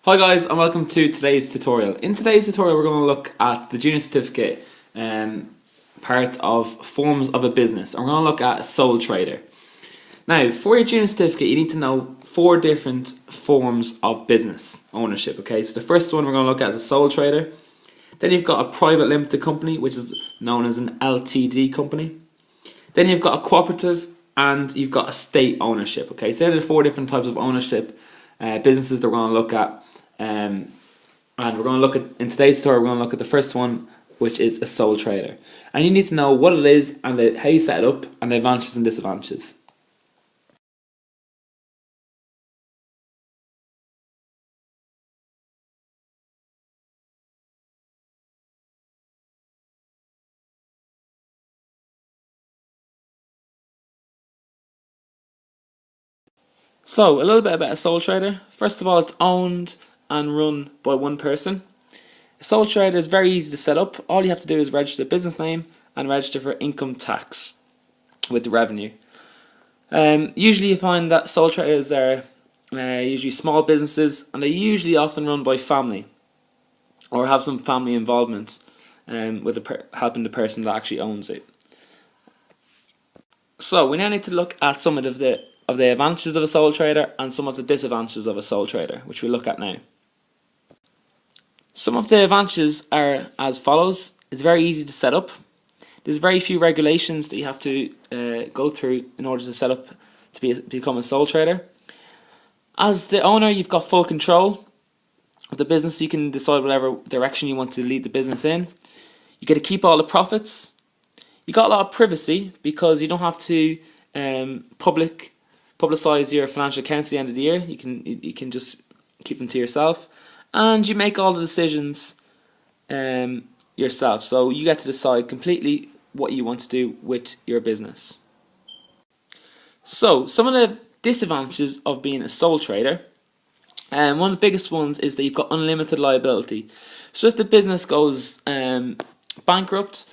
Hi guys, and welcome to today's tutorial. In today's tutorial we're going to look at the junior certificate part of forms of a business. And we're going to look at a sole trader. Now, for your junior certificate you need to know 4 different forms of business ownership. Okay, so the first one we're going to look at is a sole trader. Then you've got a private limited company, which is known as an LTD company. Then you've got a cooperative, and you've got a state ownership. Okay, so there are 4 different types of ownership businesses that we're going to look at. And we're going to look at, in today's tutorial, we're going to look at the first one, which is a sole trader. And you need to know what it is and how you set it up and the advantages and disadvantages. So, a little bit about a sole trader. First of all, it's owned and run by one person. A sole trader is very easy to set up. All you have to do is register the business name and register for income tax with the revenue. Usually you find that sole traders are usually small businesses, and they're usually often run by family or have some family involvement with helping the person that actually owns it. So we now need to look at some of the advantages of a sole trader and some of the disadvantages of a sole trader, which we'll look at now. Some of the advantages are as follows. It's very easy to set up. There's very few regulations that you have to go through in order to set up to become a sole trader. As the owner, you've got full control of the business. You can decide whatever direction you want to lead the business in. You get to keep all the profits. You got a lot of privacy because you don't have to publicize your financial accounts at the end of the year. You can just keep them to yourself, and you make all the decisions yourself. So you get to decide completely what you want to do with your business. So some of the disadvantages of being a sole trader, one of the biggest ones is that you've got unlimited liability. So if the business goes bankrupt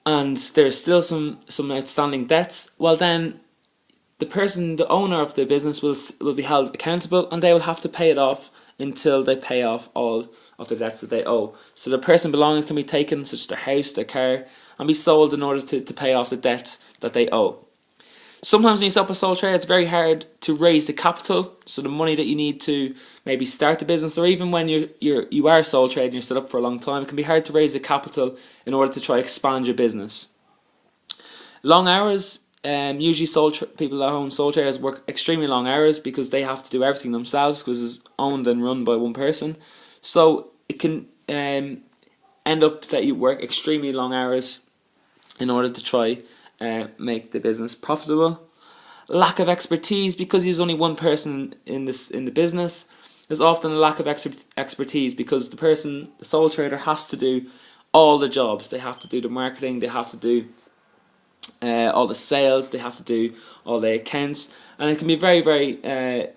and there's still some outstanding debts, well then the owner of the business will be held accountable, and they will have to pay it off until they pay off all of the debts that they owe. So the person's belongings can be taken, such as their house, their car, and be sold in order to pay off the debt that they owe. Sometimes when you set up a sole trader, it's very hard to raise the capital, so the money that you need to maybe start the business, or even when you are a sole trader and you're set up for a long time, it can be hard to raise the capital in order to try to expand your business. Long hours. Usually people that own sole traders work extremely long hours because they have to do everything themselves because it's owned and run by one person. So it can end up that you work extremely long hours in order to try make the business profitable. Lack of expertise, because there's only one person in the business. There's often a lack of expertise because the sole trader has to do all the jobs. They have to do the marketing, they have to do all the sales, they have to do all the accounts, and it can be very, very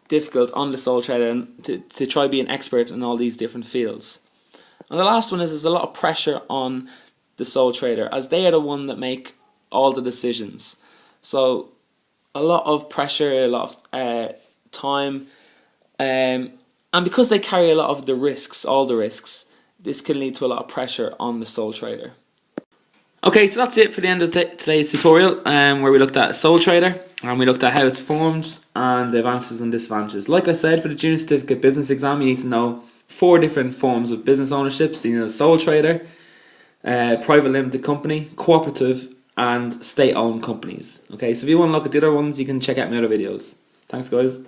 difficult on the sole trader to try be an expert in all these different fields. And the last one is there's a lot of pressure on the sole trader, as they are the one that make all the decisions. So a lot of pressure, a lot of time, and because they carry a lot of the risks, all the risks, this can lead to a lot of pressure on the sole trader. Okay, so that's it for the end of today's tutorial, where we looked at a sole trader and we looked at how it's formed and the advantages and disadvantages. Like I said, for the junior certificate business exam, you need to know 4 different forms of business ownership. So you need a sole trader, private limited company, cooperative, and state-owned companies. Okay, so if you want to look at the other ones, you can check out my other videos. Thanks, guys.